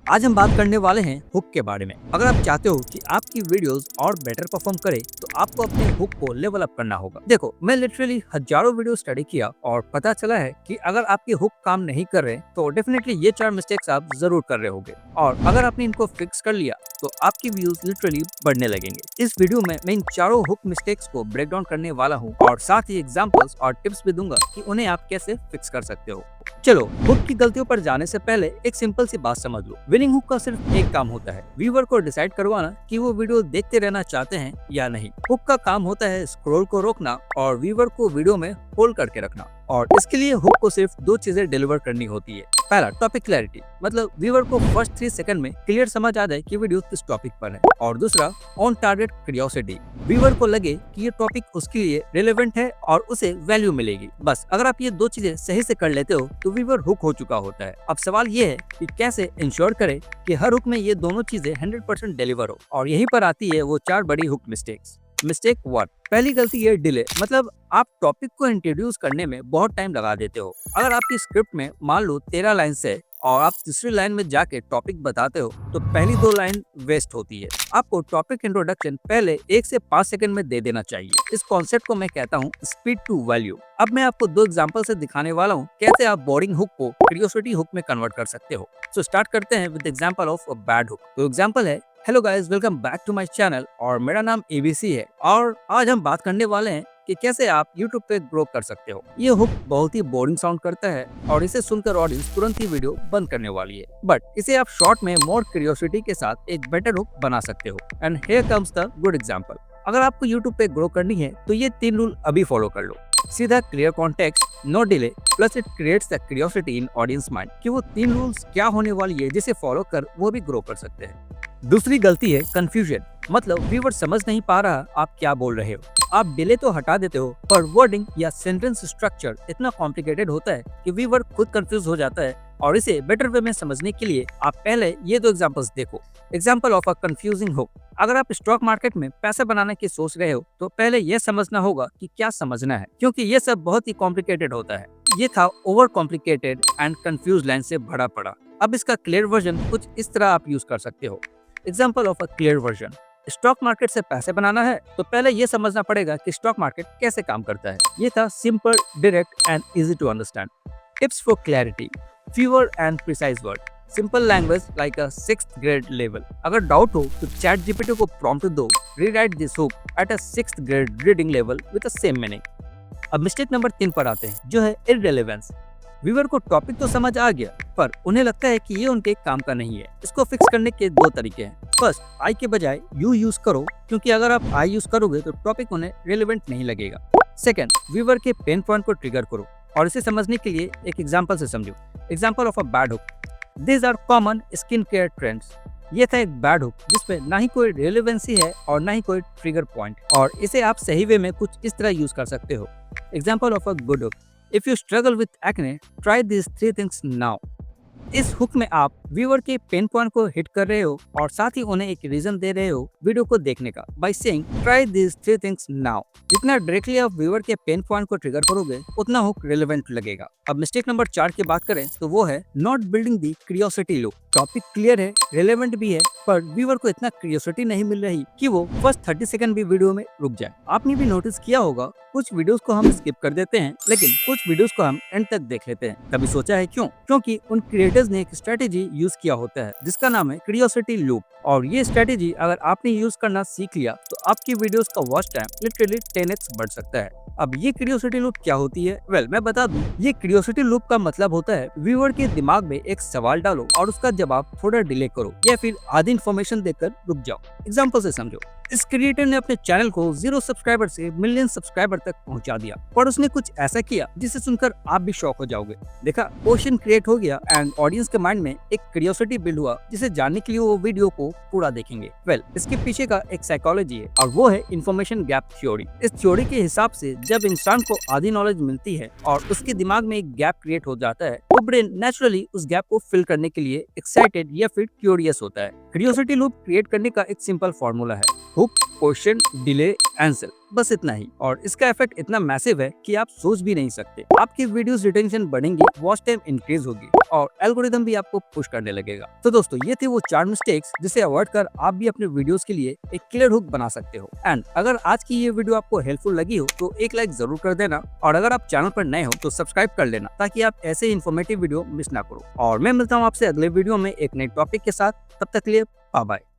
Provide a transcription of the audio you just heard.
आज हम बात करने वाले हैं हुक के बारे में। अगर आप चाहते हो कि आपकी वीडियोस और बेटर परफॉर्म करे तो आपको अपने हुक को लेवल अप करना होगा। देखो, मैं लिटरली हजारों वीडियो स्टडी किया और पता चला है कि अगर आपके हुक काम नहीं कर रहे तो डेफिनेटली ये 4 मिस्टेक्स आप जरूर कर रहे होंगे, और अगर आपने इनको फिक्स कर लिया तो आपकी व्यूज लिटरली बढ़ने लगेंगे। इस वीडियो में मैं इन चारों हुक मिस्टेक्स को ब्रेक डाउन करने वाला हूँ और साथ ही एग्जांपल्स और टिप्स भी दूंगा कि उन्हें आप कैसे फिक्स कर सकते हो। चलो, हुक की गलतियों पर जाने से पहले एक सिंपल सी बात समझ लो। विनिंग हुक का सिर्फ एक काम होता है, व्यूअर को डिसाइड करवाना कि वो वीडियो देखते रहना चाहते हैं या नहीं। हुक का काम होता है स्क्रॉल को रोकना और व्यूअर को वीडियो में होल्ड करके रखना, और इसके लिए हुक को सिर्फ दो चीजें डिलीवर करनी होती है। पहला, टॉपिक क्लैरिटी, मतलब व्यूअर को फर्स्ट 3 सेकंड में क्लियर समझ आ जाए कि वीडियो किस टॉपिक पर है। और दूसरा, ऑन टारगेट क्यूरियोसिटी, व्यूअर को लगे कि ये टॉपिक उसके लिए रिलेवेंट है और उसे वैल्यू मिलेगी। बस अगर आप ये दो चीजें सही से कर लेते हो तो व्यूअर हुक हो चुका होता है। अब सवाल ये है कि कैसे इंश्योर करें कि हर हुक में ये दोनों चीजें 100% डिलीवर हो, और यहीं पर आती है वो 4 बड़ी हुक मिस्टेक्स। मिस्टेक 1, पहली गलती ये डिले, मतलब आप टॉपिक को इंट्रोड्यूस करने में बहुत टाइम लगा देते हो। अगर आपकी स्क्रिप्ट में मान लो 13 लाइन है और आप तीसरी लाइन में जाके टॉपिक बताते हो तो पहली 2 लाइन वेस्ट होती है। आपको टॉपिक इंट्रोडक्शन पहले 1 से 5 सेकंड में दे देना चाहिए। इस कॉन्सेप्ट को मैं कहता हूँ स्पीड टू वैल्यू। अब मैं आपको 2 एग्जांपल से दिखाने वाला हूँ कैसे आप बोरिंग हुक को क्यूरियोसिटी हुक में कन्वर्ट कर सकते हो। सो स्टार्ट करते हैं with example of a bad hook. तो एग्जांपल है, hello guys, welcome back to my channel और मेरा नाम एबीसी है और आज हम बात करने वाले हैं कि कैसे आप YouTube पे ग्रो कर सकते हो। ये हुक बहुत ही बोरिंग साउंड करता है और इसे सुनकर ऑडियंस तुरंत ही वीडियो बंद करने वाली है, बट इसे आप शॉर्ट में मोर क्यूरियोसिटी के साथ एक बेटर हुक बना सकते हो। And here comes the good example. अगर आपको YouTube पे ग्रो करनी है तो ये 3 रूल अभी फॉलो कर लो। सीधा, clear context, no delay, plus it creates the curiosity in audience mind कि वो 3 रूल्स क्या होने वाली है जिसे फॉलो कर वो भी ग्रो कर सकते हैं। दूसरी गलती है कंफ्यूजन, मतलब व्यूअर समझ नहीं पा रहा आप क्या बोल रहे हो। आप डिले तो हटा देते हो पर वर्डिंग या सेंटेंस स्ट्रक्चर इतना कॉम्प्लिकेटेड होता है कि व्यूअर खुद कंफ्यूज हो जाता है, और इसे बेटर वे में समझने के लिए आप पहले ये 2 एग्जांपल्स देखो। Example of a confusing hook. अगर आप स्टॉक मार्केट में पैसा बनाने की सोच रहे हो तो पहले यह समझना होगा कि क्या समझना है, क्योंकि ये सब बहुत ही कॉम्प्लिकेटेड होता है। ये था over complicated and confuse line से भरा पड़ा। अब इसका क्लियर वर्जन कुछ इस तरह आप यूज कर सकते हो। Example of a clear version, stock market से पैसे बनाना है तो पहले ये समझना पड़ेगा कि स्टॉक मार्केट कैसे काम करता है। ये था simple, direct and easy to understand. Tips for clarity, fewer and precise word, simple language like a 6th grade level। अगर डाउट हो तो चैट जीपीटी को प्रॉम्प्ट दो, rewrite this hook at a 6th grade reading level with the same meaning। अब mistake number 3 पर आते हैं, जो है irrelevance। व्यूअर को टॉपिक तो समझ आ गया पर उन्हें लगता है कि ये उनके काम का नहीं है। इसको फिक्स करने के 2 तरीके हैं। फर्स्ट, आई के बजाय यू यूज करो, क्योंकि अगर आप आई यूज करोगे तो टॉपिक उन्हें रिलेवेंट नहीं लगेगा। सेकंड, व्यूअर के पेन पॉइंट को ट्रिगर करो, और इसे समझने के लिए एक एग्जांपल से समझो। Example of a bad hook, these are common skin care trends. ये था एक बैड हुक जिसपे ना ही कोई रिलेवेंसी है और ना ही कोई ट्रिगर पॉइंट, और इसे आप सही वे में कुछ इस तरह यूज कर सकते हो। Example of a good hook, if you struggle with acne, try this 3 things now. इस हुक में आप व्यूअर के पेन पॉइंट को हिट कर रहे हो और साथ ही उन्हें एक रीजन दे रहे हो वीडियो को देखने का, by saying try this 3 things now. जितना डायरेक्टली आप व्यूअर के पेन पॉइंट को ट्रिगर करोगे उतना हुक रिलेवेंट लगेगा। अब मिस्टेक नंबर 4 की बात करें तो वो है not building the curiosity loop. Topic clear है, रिलेवेंट भी है, पर व्यूअर को इतना क्यूरियोसिटी नहीं मिल रही कि वो फर्स्ट 30 सेकंड भी वीडियो में रुक जाए। आपने भी नोटिस किया होगा कुछ वीडियोस को हम स्किप कर देते हैं लेकिन कुछ वीडियोस को हम एंड तक देख लेते हैं। कभी सोचा है क्यों? क्योंकि उन क्रिएटर्स ने एक स्ट्रेटेजी यूज किया होता है जिसका नाम है क्यूरियोसिटी लूप, और ये स्ट्रेटेजी अगर आपने यूज करना सीख लिया तो आपकी वीडियोस का वॉच टाइम लिटरली 10x बढ़ सकता है। अब ये क्यूरियोसिटी लूप क्या होती है? वेल, मैं बता दूं, ये क्यूरियोसिटी लूप का मतलब होता है व्यूअर के दिमाग में एक सवाल डालो और उसका जवाब थोड़ा डिले करो या फिर आधी इन्फॉर्मेशन देकर रुक जाओ। एग्जाम्पल से समझो, इस क्रिएटर ने अपने चैनल को 0 सब्सक्राइबर से मिलियन सब्सक्राइबर तक पहुंचा दिया, पर उसने कुछ ऐसा किया जिसे सुनकर आप भी शॉक हो जाओगे। देखा, क्वेश्चन क्रिएट हो गया एंड ऑडियंस के माइंड में एक क्यूरियोसिटी बिल्ड हुआ जिसे जानने के लिए वो वीडियो को पूरा देखेंगे। वेल, इसके पीछे का एक साइकोलॉजी है और वो है इन्फॉर्मेशन गैप थ्योरी। इस थ्योरी के हिसाब से जब इंसान को आधी नॉलेज मिलती है और उसके दिमाग में एक गैप क्रिएट हो जाता है तो ब्रेन नेचुरली उस गैप को फिल करने के लिए एक्साइटेड या फिर क्यूरियस होता है। क्यूरियोसिटी लूप क्रिएट करने का एक सिंपल फॉर्मूला है, हुक, क्वेश्चन, डिले, आंसर। बस इतना ही, और इसका इफेक्ट इतना मैसिव है कि आप सोच भी नहीं सकते। आपकी वीडियोस रिटेंशन बढ़ेंगी, वॉच टाइम इंक्रीज होगी और एल्गोरिदम भी आपको पुश करने लगेगा। तो दोस्तों, ये थे वो 4 मिस्टेक्स जिसे अवॉइड कर आप भी अपने वीडियोस के लिए एक क्लियर हुक बना सकते हो। एंड अगर आज की ये वीडियो आपको हेल्पफुल लगी हो तो एक लाइक जरूर कर देना, और अगर आप चैनल पर नए हो तो सब्सक्राइब कर लेना ताकि आप ऐसे इन्फॉर्मेटिव वीडियो मिस ना करो। और मैं मिलता हूँ आपसे अगले वीडियो में एक नए टॉपिक के साथ। तब तक के लिए बाय बाय।